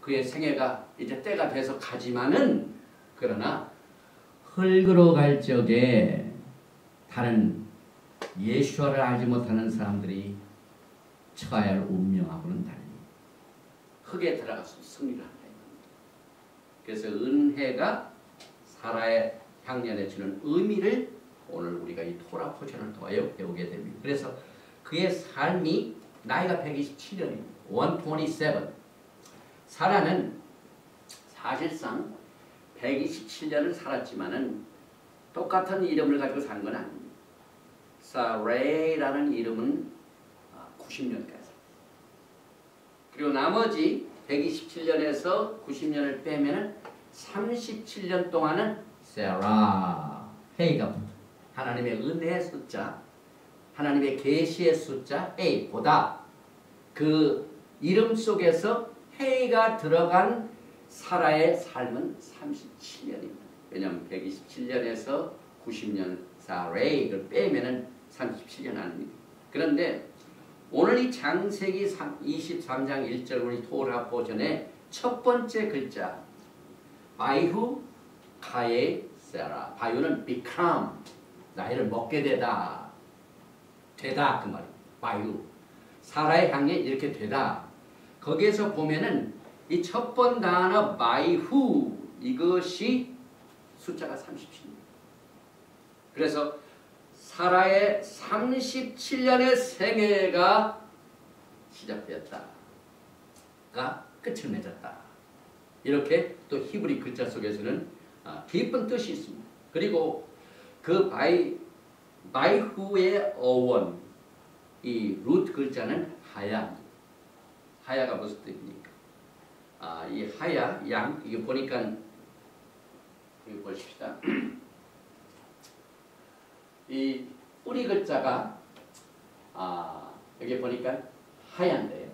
그의 생애가 이제 때가 돼서 가지만은 그러나 흙으로 갈 적에 다른 예수와를 알지 못하는 사람들이 처해야 할 운명하고는 달리 흙에 들어가서 승리를 한다. 그래서 은혜가 사라의 향년에 주는 의미를 오늘 우리가 이 토라 포션을 통하여 배우게 됩니다. 그래서 그의 삶이 나이가 127년입니다. 127. 사라는 사실상 127년을 살았지만은 똑같은 이름을 가지고 산 건 아닙니다. 사레이라는 이름은 90년까지. 그리고 나머지 127년에서 90년을 빼면은 37년 동안은 세라 헤이가 붙어. 하나님의 은혜의 숫자, 하나님의 계시의 숫자 헤이보다 그 이름 속에서 헤이가 들어간 사라의 삶은 37년입니다. 왜냐하면 127년에서 90년 사레이를 빼면은 37년 아닙니다. 그런데 오늘 이 창세기 23장 1절 우리 토라 버전의 첫 번째 글자 바이후 카에 세라. 바이후는 become 나이를 먹게 되다 그 말이에요. 바이후 사라의 향에 이렇게 되다. 거기에서 보면은 이 첫 번 단어 바이후 이것이 숫자가 37입니다. 그래서 사라의 37년의 생애가 시작되었다가 끝을 맺었다. 이렇게 또 히브리 글자 속에서는 깊은 뜻이 있습니다. 그리고 그 바이후의 어원, 이 루트 글자는 하야. 하야가 무슨 뜻입니까? 이 하야, 양, 이게 보니까 여기 보십시다. 이 뿌리 글자가 여기 보니까 하얀데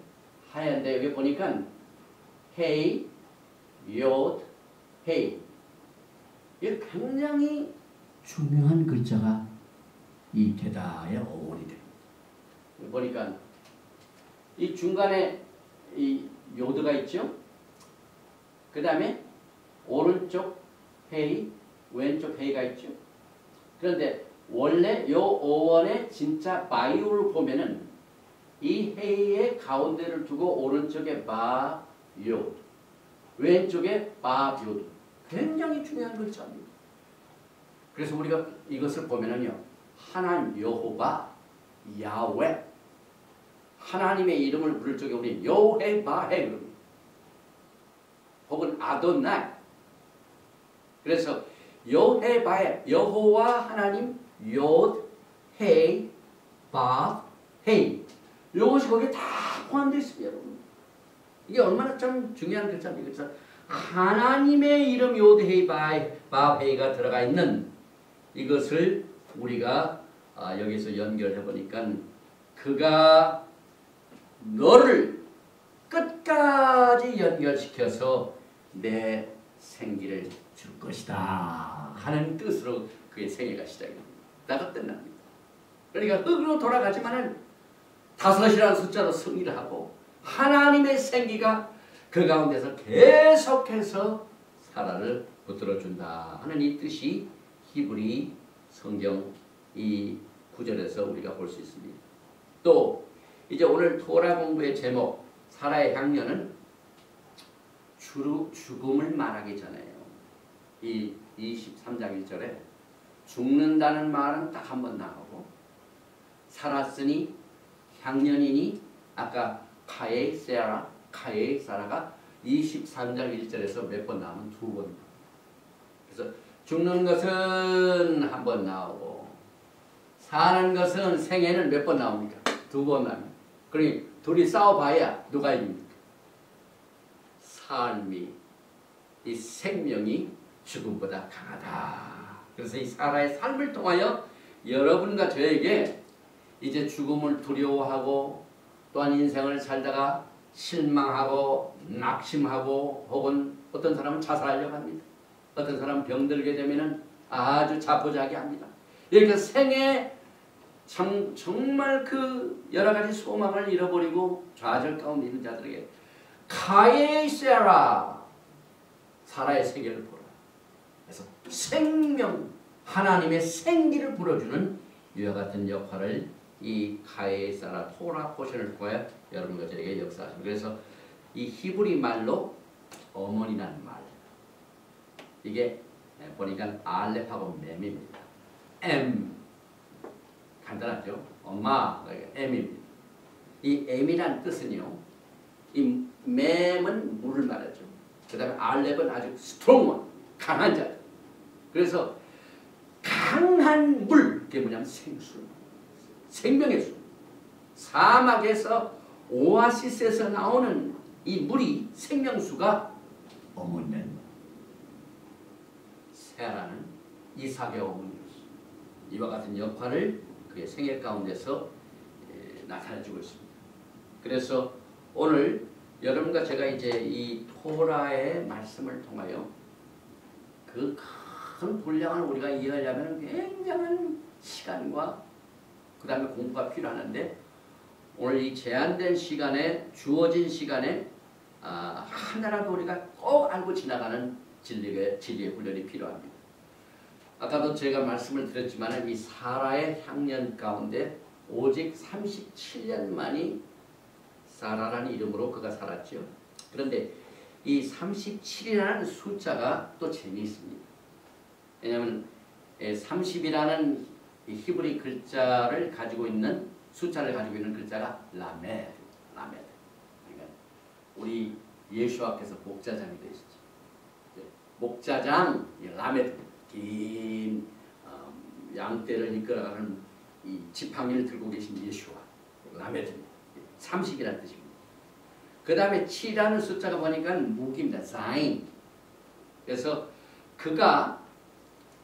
여기 보니까 헤이, 요드, 헤이 이 굉장히 중요한 글자가 이 게다의 어원이 됩니다. 보니까 이 중간에 이 요드가 있죠. 그 다음에 오른쪽 헤이, 왼쪽 헤이가 있죠. 그런데 원래 요 어원의 진짜 바이오를 보면은 이 헤이의 가운데를 두고 오른쪽에 바, 요드, 왼쪽에 바, 요드. 굉장히 중요한 글자입니다. 그래서 우리가 이것을 보면은요, 하나님 여호와, 야훼, 하나님의 이름을 부를 적에 우리 여호해 바해 혹은 아도나이. 그래서 여호해 바해 여호와 하나님 요드 헤이 바 헤이 이것이 거기에 다 포함되어 있습니다. 여러분. 이게 얼마나 참 중요한 글자입니까? 그래서 하나님의 이름 요드 헤이 바 헤이가 들어가 있는 이것을 우리가 여기서 연결해 보니까 그가 너를 끝까지 연결시켜서 내 생기를 줄 것이다 하는 뜻으로 그의 생애가 시작됩니다. 나가 끝납니다. 그러니까 흙으로 돌아가지만은 5이라는 숫자로 승리를 하고 하나님의 생기가 그 가운데서 계속해서 사라를 붙들어준다 하는 이 뜻이 히브리 성경 이 구절에서 우리가 볼 수 있습니다. 또 이제 오늘 토라 공부의 제목 사라의 향년은 죽음을 말하기 전에요. 이 23장 1절에 죽는다는 말은 딱 한 번 나오고 살았으니 향년이니 아까 카에 사라가 23장 1절에서 몇 번 나오면 2번. 그래서 죽는 것은 한 번 나오고 사는 것은 생애는 몇 번 나옵니까? 2번 나옵니다. 그러니 둘이 싸워봐야 누가 이깁니까? 삶이 이 생명이 죽음보다 강하다. 그래서 이 사라의 삶을 통하여 여러분과 저에게 이제 죽음을 두려워하고 또한 인생을 살다가 실망하고 낙심하고 혹은 어떤 사람은 자살하려고 합니다. 어떤 사람은 병들게 되면 아주 자포자기합니다. 이렇게 생애 정말 그 여러 가지 소망을 잃어버리고 좌절 가운데 있는 자들에게 카예세라 사라의 생애를 보라. 그래서 생명 하나님의 생기를 불어주는 이와 같은 역할을 이 카예사라 토라 포션을 통해 여러분과 저에게 역사하십니다. 그래서 이 히브리 말로 어머니라는 말 이게 보니까 알렙하고 mem입니다. M 간단하죠. 엄마 M입니다. 이 M이란 뜻은요. 이 mem은 물을 말하죠. 그 다음에 알렙은 아주 strong 강한 자. 그래서 강한 물 그게 뭐냐면 생수 생명의 수. 사막에서 오아시스에서 나오는 이 물이 생명수가 어머니는 세라는 이삭의 어머니로서 이와 같은 역할을 그의 생애 가운데서 나타내주고 있습니다. 그래서 오늘 여러분과 제가 이제 이 토라의 말씀을 통하여 그 큰 분량을 우리가 이해하려면 굉장한 시간과 그 다음에 공부가 필요하는데 오늘 이 제한된 시간에 주어진 시간에 하나라도 우리가 꼭 알고 지나가는 진리의 훈련이 필요합니다. 아까도 제가 말씀을 드렸지만 이 사라의 향년 가운데 오직 37년만이 사라라는 이름으로 그가 살았죠. 그런데 이 37이라는 숫자가 또 재미있습니다. 왜냐하면 30이라는 히브리 글자를 가지고 있는 숫자를 가지고 있는 글자가 라메드. 그러니까 우리 예수와께서 목자장이 되시죠. 목자장 라메드 긴 양떼를 이끌어가는 이 지팡이를 들고 계신 예수와 라메드 30이라는 뜻입니다. 그 다음에 7이라는 숫자가 보니까 무기입니다. 자인. 그래서 그가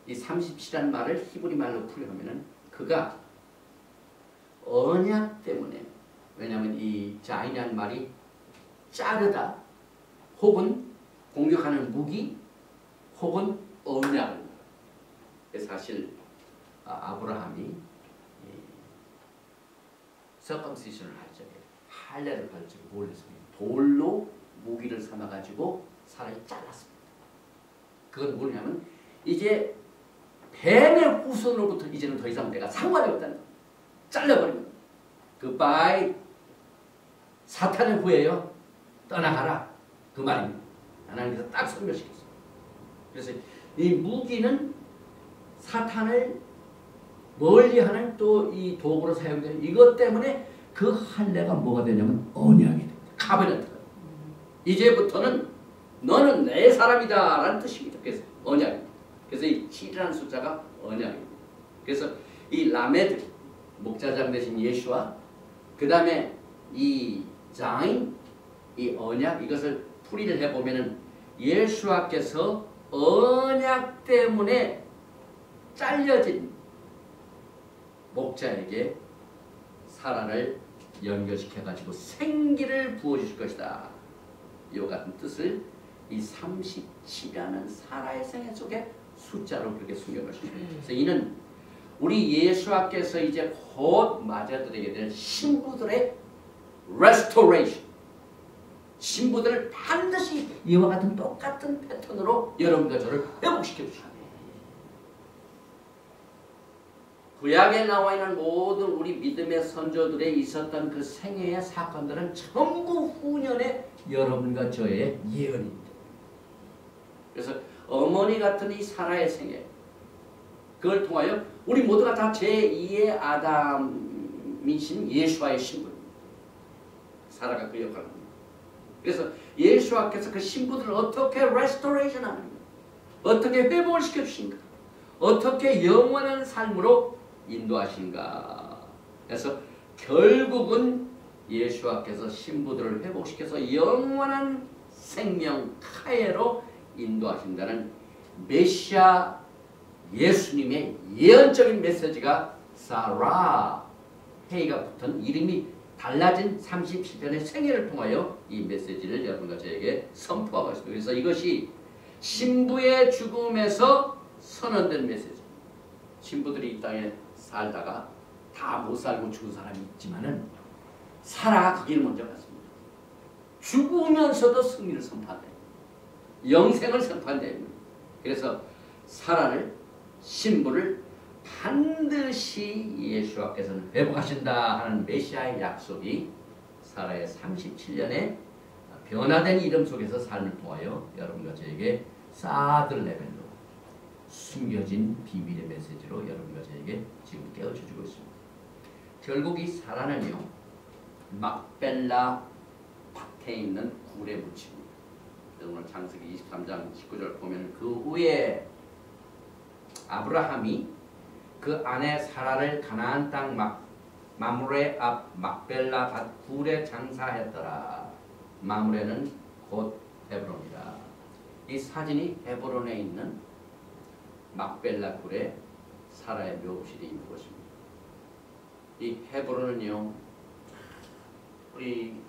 이 37이라는 말을 히브리 말로 풀이하면은 그가 언약 때문에 왜냐하면 이 자인이라는 말이 자르다 혹은 공격하는 무기 혹은 언약을 사실 아브라함이 서컴시션을 할 적에 할례를 할 적에 뭘 했습니까? 돌로 무기를 삼아가지고 사람이 잘랐습니다. 그건 뭐냐면 이제 뱀의 후손으로부터 이제는 더 이상 내가 상관이 없다는 거예요. 잘라버리면 굿바이 사탄의 후예요. 떠나가라 그 말입니다. 하나님께서 딱 설명시켰어요. 그래서 이 무기는 사탄을 멀리하는 또 이 도구로 사용되는 이것 때문에 그 할례가 뭐가 되냐면 언약이 됩니다. 카베넌트가 이제부터는 너는 내 사람이다 라는 뜻입니다. 그래서 언약입니다. 그래서 이 7이라는 숫자가 언약입니다. 그래서 이 라메드 목자장 대신 예수와 그 다음에 이 자인 이 언약 이것을 풀이를 해보면은 예수와께서 언약 때문에 잘려진 목자에게 사라를 연결시켜가지고 생기를 부어주실 것이다. 이와 같은 뜻을 이 37이라는 사라의 생애 속에 숫자로 그렇게 숨겨놓으십니다. 그래서 이는 우리 예수와께서 이제 곧 맞아들이게 될 신부들의 restoration 신부들을 반드시 이와 같은 똑같은 패턴으로 여러분과 저를 회복시켜 주십니다. 구약에 나와 있는 모든 우리 믿음의 선조들에 있었던 그 생애의 사건들은 전부 후년에 여러분과 저의 예언입니다. 그래서 어머니 같은 이 사라의 생애 그걸 통하여 우리 모두가 다 제2의 아담이신 예수와의 신부입니다. 사라가 그 역할을 합니다. 그래서 예수와께서 그 신부들을 어떻게 레스토레이션 하는가 어떻게 회복을 시켜주신가 어떻게 영원한 삶으로 인도하신가 그래서 결국은 예수와께서 신부들을 회복시켜서 영원한 생명 카예로 인도하신다는 메시아 예수님의 예언적인 메시지가 사라 헤이가 붙은 이름이 달라진 37년의 생애를 통하여 이 메시지를 여러분과 저에게 선포하고 있습니다. 그래서 이것이 신부의 죽음에서 선언된 메시지. 신부들이 이 땅에 살다가 다 못 살고 죽은 사람이 있지만은 사라가 그 길을 먼저 갔습니다. 죽으면서도 승리를 선포한다. 영생을 선포한다. 그래서 사라를 신부를 반드시 예수께서는 회복하신다 하는 메시아의 약속이 사라의 37년의 변화된 이름 속에서 삶을 통하여 여러분과 저에게 사드 레벨로 숨겨진 비밀의 메시지로 여러분과 저에게 지금 깨우쳐주고 있습니다. 결국 이 사라는요, 막벨라 밭에 있는 굴에 묻힙니다. 오늘 창세기 23장 19절 보면 그 후에 아브라함이 그 아내 사라를 가나안 땅 마므레 앞 막벨라 밭 굴에 장사했더라. 마므레는 곧 헤브론이다. 이 사진이 헤브론에 있는 막벨라 굴에 사라의 묘실이 있는 곳입니다. 이 헤브론은요, 우리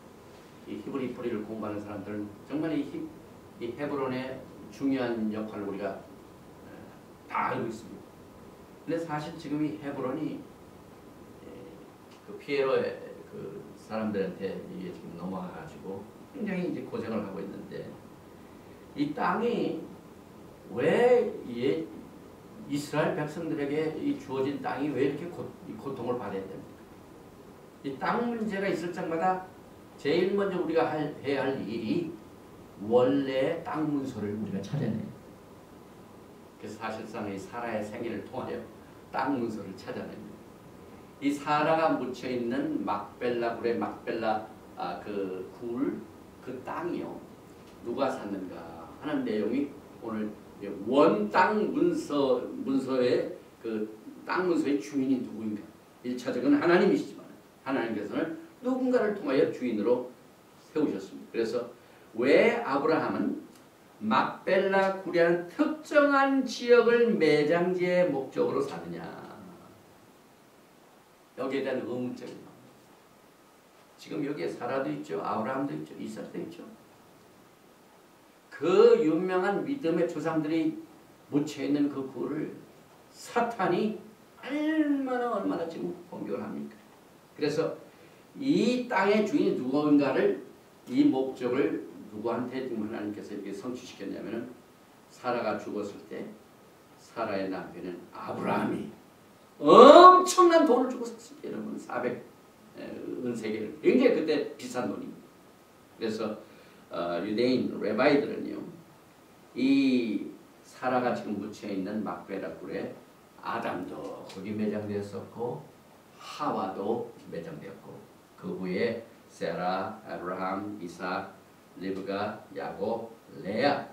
이 히브리 뿌리를 공부하는 사람들은 정말 이 헤브론의 중요한 역할을 우리가 다 알고 있습니다. 근데 사실 지금 이 헤브론이 그 피에로의 그 사람들한테 이게 지금 넘어가가지고 굉장히 이제 고생을 하고 있는데, 이 땅이 왜 이스라엘 백성들에게 이 주어진 땅이 왜 이렇게 고통을 받아야 됩니까? 이 땅 문제가 있을 적마다 제일 먼저 우리가 해야 할 일이 원래 땅 문서를 우리가 찾아내요. 그래서 사실상 이 사라의 생애를 통하여 땅 문서를 찾아냅니다. 이 사라가 묻혀 있는 막벨라 굴의 막벨라 그 땅이요, 누가 샀는가 하는 내용이 오늘 원 땅 문서의 그 땅 문서의 주인이 누구인가? 1차적은 하나님이시지만 하나님께서는 누군가를 통하여 주인으로 세우셨습니다. 그래서 왜 아브라함은 막벨라 굴이라는 특정한 지역을 매장지의 목적으로 삼느냐? 여기에 대한 의문점이 나옵니다. 지금 여기에 사라도 있죠, 아브라함도 있죠, 이삭도 있죠. 그 유명한 믿음의 조상들이 묻혀있는 그 굴을 사탄이 얼마나 지금 공격을 합니까? 그래서 이 땅의 주인이 누구인가를, 이 목적을 누구한테 지금 하나님께서 이렇게 성취시켰냐면은, 사라가 죽었을 때 사라의 남편은 아브라함이 엄청난 돈을 주고 샀습니다. 여러분, 400 은세계를. 굉장히 그때 비싼 돈입니다. 그래서 유대인 레바이들은요, 이 사라가 지금 묻혀있는 막벨라 굴에 아담도 거기 매장되었었고 하와도 매장되었고, 그 후에 세라, 아브라함, 이삭, 리브가, 야곱, 레아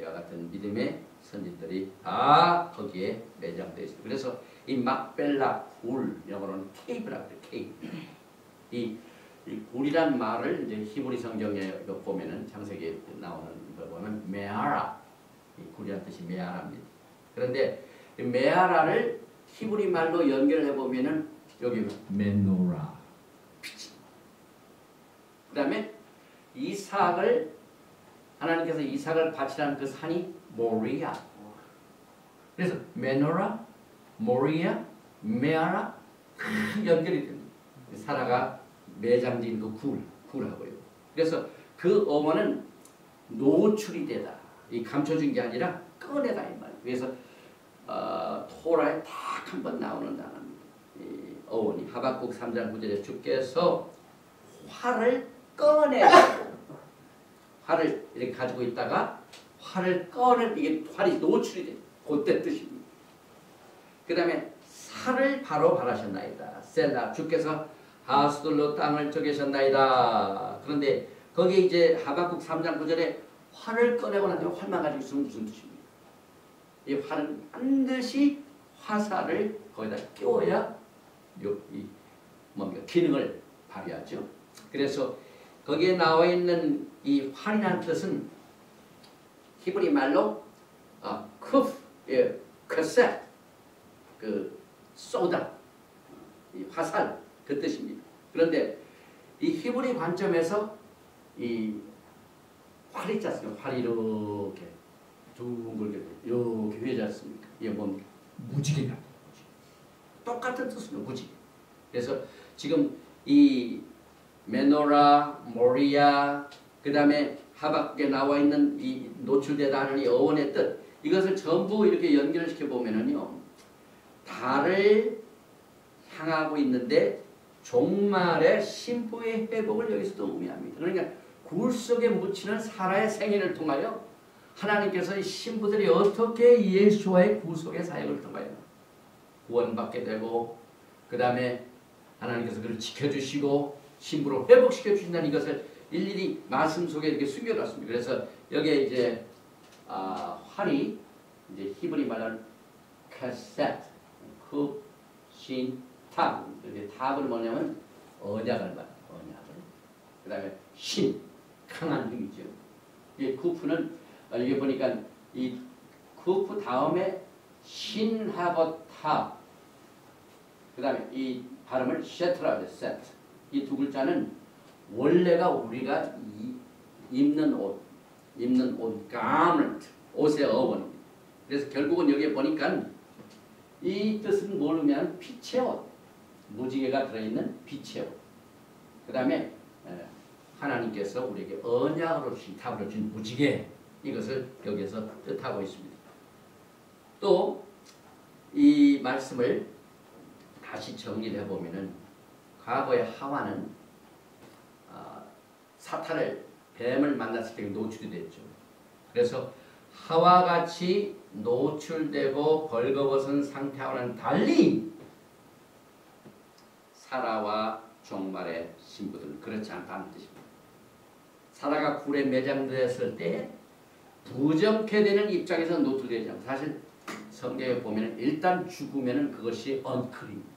이와 같은 믿음의 선지들이 다 거기에 매장되어 있습니다. 그래서 이 막벨라 굴, 영어로는 케이브라고 해요. 케이브. 이 굴이란 말을 이제 히브리 성경에 보면은 창세기에 나오는 거 보면 메아라, 이 굴이란 뜻이 메아라입니다. 그런데 이 메아라를 히브리 말로 연결해 보면은 여기 메노라, 그 다음에 이삭을, 하나님께서 이삭을 바치라는 그 산이 모리아. 그래서 메노라, 모리아, 메아라 연결이 됩니다. 사라가 매장된 그 굴하고요. 그래서 그 어원은 노출이 되다, 이 감춰준 게 아니라 꺼내다 이 말. 그래서 토라에 딱 한 번 나오는 단어입니다. 이 어원이 하박국 3장 9절에 주께서 활을 꺼내고, 활을 이렇게 가지고 있다가 활을 꺼내, 이게 활이 노출이 돼. 그때 뜻입니다. 그 다음에 살을 바로 바라셨나이다. 셀라, 주께서 하수들로 땅을 쪼개셨나이다. 그런데 거기에 이제 하박국 3장 9절에 활을 꺼내고 난 뒤에 활만 가지고 있으면 무슨 뜻입니까? 이 활은 반드시 화살을 거기다 끼워야 이 뭡니까? 기능을 발휘하죠. 그래서 거기에 나와 있는 이 활이라는 뜻은 히브리 말로 쿠프, 커셋, 그 쏘다, 이 화살, 그 뜻입니다. 그런데 이 히브리 관점에서 이 활이 있지 않습니까? 활이 이렇게 둥글게 이렇게 회지 않습니까? 이게 뭡니까? 무지개가 똑같은 뜻으로 무지개. 그래서 지금 이 메노라, 모리아, 그 다음에 하박국에 나와 있는 이 노출되다 하는 이 어원의 뜻, 이것을 전부 이렇게 연결시켜 보면은요, 달을 향하고 있는데 종말의 신부의 회복을 여기서도 의미합니다. 그러니까 굴 속에 묻히는 사라의 생애를 통하여 하나님께서 이 신부들이 어떻게 예수와의 구속의 사역을 통하여 구원받게 되고, 그 다음에 하나님께서 그를 지켜주시고 신부로 회복시켜 주신다는 이것을 일일이 말씀 속에 이렇게 숨겨놨습니다. 그래서 여기에 이제 활이 이제 히브리 말로 카셋, 굽, 신, 탑. 이제 탑은 뭐냐면 언약을 말해요. 언약을. 그 다음에 신, 강한 힘이죠. 이 쿠프는 이게 보니까 이 쿠프 다음에 신하고 탑. 그 다음에 이 발음을 셰트라고 셋. 이 두 글자는 원래가 우리가 입는 옷, garment, 옷의 어원입니다. 그래서 결국은 여기에 보니까 이 뜻은 모르면 빛의 옷, 무지개가 들어있는 빛의 옷. 그 다음에 하나님께서 우리에게 언약으로 주신, 탑으로 주신 무지개, 이것을 여기에서 뜻하고 있습니다. 또 이 말씀을 다시 정리를 해보면은 과거의 하와는 사탄을, 뱀을 만났을 때 노출이 됐죠. 그래서 하와 같이 노출되고 벌거벗은 상태와는 달리 사라와 종말의 신부들은 그렇지 않다는 뜻입니다. 사라가 굴에 매장되었을 때 부정케 되는 입장에서 노출되지 않고, 사실 성경에 보면 일단 죽으면 그것이 언클입니다.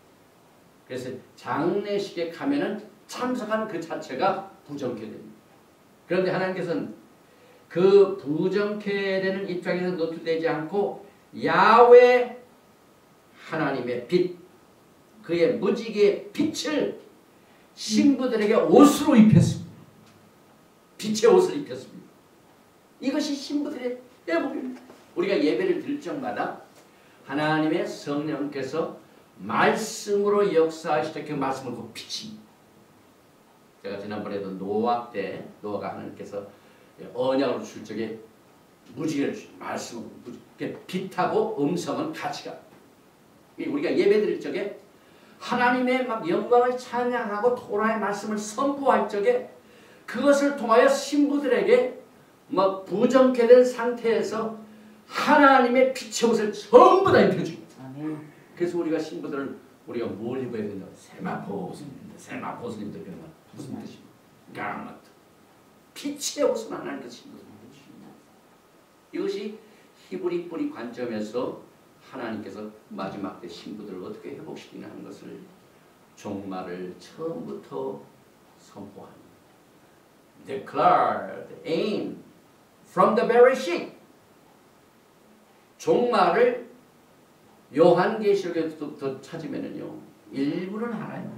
그래서 장례식에 가면은 참석한 그 자체가 부정케 됩니다. 그런데 하나님께서는 그 부정케 되는 입장에서 노출되지 않고 야훼 하나님의 빛, 그의 무지개의 빛을 신부들에게 옷으로 입혔습니다. 빛의 옷을 입혔습니다. 이것이 신부들의 회복입니다. 우리가 예배를 드릴 적마다 하나님의 성령께서 말씀으로 역사하시되 그 말씀을 그 빛입니다. 제가 지난번에도 노아 때 노아가 하나님께서 언약으로 줄 적에 무지개를 주신 말씀은 빛하고 음성은 같이 가. 우리가 예배 드릴 적에 하나님의 막 영광을 찬양하고 토라의 말씀을 선포할 적에 그것을 통하여 신부들에게 막 부정케 된 상태에서 하나님의 빛의 옷을 전부 다 입혀줍니다. 그래서 우리가 신부들은 우리가 뭘 입어야 된다고? 세마포 옷을 입는다. 세마포 옷을 입는다. 그러면 무슨 뜻입니까? 가르먼트. 빛의 옷은 하나님께서 신부들을 입혀주십니다. 이것이 히브리 뿌리 관점에서 하나님께서 마지막 때 신부들을 어떻게 회복시키냐 하는 것을 종말을 처음부터 선포합니다. Declare the aim from the Bereshit. 종말을 요한계시록에서 찾으면은요, 일부는 알아요.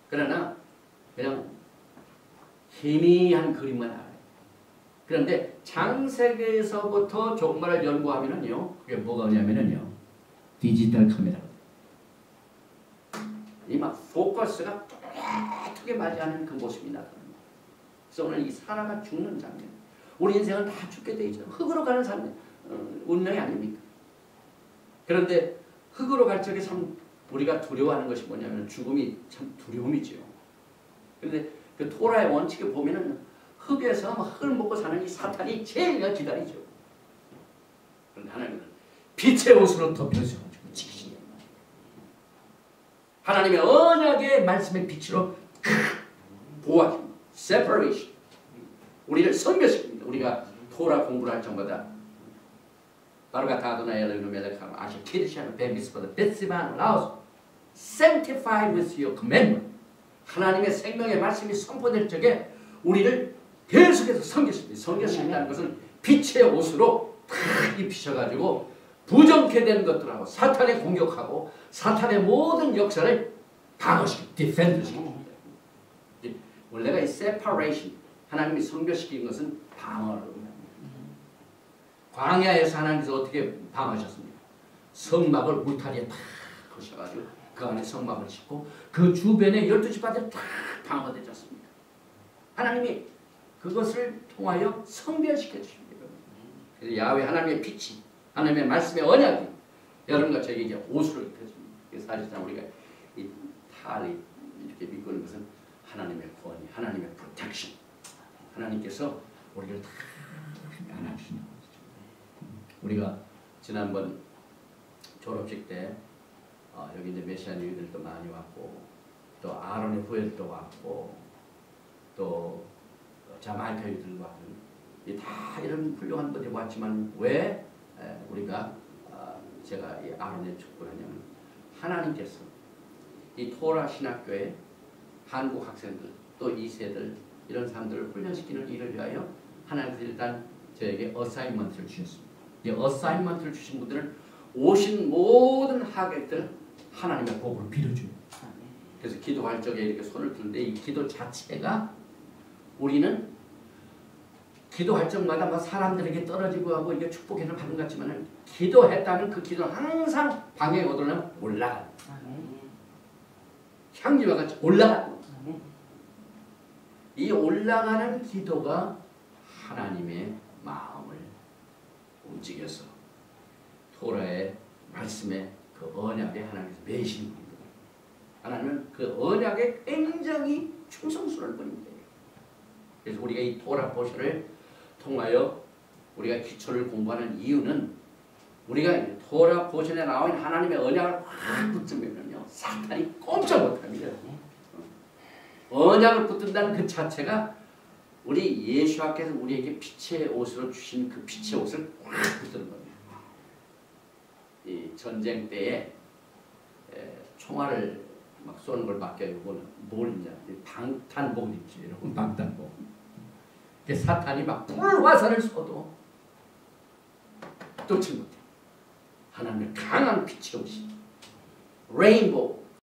그러나 그냥 희미한 그림만 알아요. 그런데 창세기에서부터 종말을 연구하면은요, 그게 뭐가 오냐면은요, 디지털 카메라. 이 막 포커스가 뚜렷하게 맞이하는 그 모습이 나타납니다. 그래서 오늘 이 사라가 죽는 장면, 우리 인생은 다 죽게 돼 있죠. 흙으로 가는 삶, 운명이 아닙니까? 그런데 흙으로 갈 적에 참 우리가 두려워하는 것이 뭐냐면 죽음이 참 두려움이죠. 그런데 그 토라의 원칙에 보면은 흙에서 흙을 먹고 사는 이 사탄이 제일 기다리죠. 그런데 하나님은 빛의 옷으로 덮여서 지키시는 하나님의 언약의 말씀의 빛으로 보호하십니다. separation. 우리를 선별시킵니다. 우리가 토라 공부를 할 적마다 바르가타 아도나이 엘로히노 멜렉하고 아시 키르시아노 베미스보다 베스반 라오스 sanctified with your commandment. 하나님의 생명의 말씀이 선포될 적에 우리를 계속해서 섬기십니다. 섬기신다는 것은 빛의 옷으로 다 입히셔가지고 부정케 되는 것들하고 사탄의 공격하고 사탄의 모든 역사를 방어시키고 디펜드시킵니다. 원래가 이 separation, 하나님이 선별시킨 것은 방어를 의미합니다. 광야에서 하나님께서 어떻게 방어하셨습니까? 성막을 울타리에 탁 거셔가지고 그 그 안에 성막을 짓고 그 주변에 12지파들이 다 방어되졌습니다. 하나님이 그것을 통하여 성별시켜 주십니다. 그래서 야훼 하나님의 빛이 하나님의 말씀의 언약이 여러분과 저에게 옷으로 입혀집니다. 그래서 사실상 우리가 이 탈이 이렇게 믿고 있는 것은 하나님의 권위, 하나님의 프로텍션, 하나님께서 우리를 다 안아주시는 거죠. 우리가 지난번 졸업식 때 여기 이제 메시아니들도 많이 왔고 또 아론의 후예들도 왔고 또 자마이카 유들도 왔고 다 이런 훌륭한 분들이 왔지만 왜 우리가 제가 이 아론의 축복을 하냐면 하나님께서 이 토라 신학교에 한국 학생들 또 2세들 이런 사람들을 훈련시키는 일을 위하여 하나님께서 일단 저에게 어사인먼트를 주셨습니다. 이 어사인먼트를 주신 분들은 오신 모든 하객들 하나님의 복을 빌어줘요. 그래서 기도할 적에 이렇게 손을 드는데 이 기도 자체가 우리는 기도할 적마다 막 사람들에게 떨어지고 하고 이게 축복해서 받은 것 같지만 기도했다면 그 기도는 항상 방에 오르면 올라가요. 향기와 같이 올라가요. 이 올라가는 기도가 하나님의 마음을 움직여서 토라의 말씀에 그 언약에 하나님께서 매신 분입니다. 하나님은 그 언약에 굉장히 충성스러운 분입니다. 그래서 우리가 이 토라 포션을 통하여 우리가 기초를 공부하는 이유는 우리가 토라 포션에 나와 있는 하나님의 언약을 확 붙으면요 사탄이 꼼짝 못합니다. 언약을 붙든다는 그 자체가 우리 예수께서 우리에게 빛의 옷으로 주신 그 빛의 옷을 확 붙드는 겁니다. 이 전쟁 때에 총알을 막 쏘는 걸 막혀요. 이거는 뭘 입냐? 방탄복을 입지. 여러분 방탄복. 사탄이 막 불화살을 쏘도 쫓지 못해. 하나님의 강한 빛의 옷이 레인보우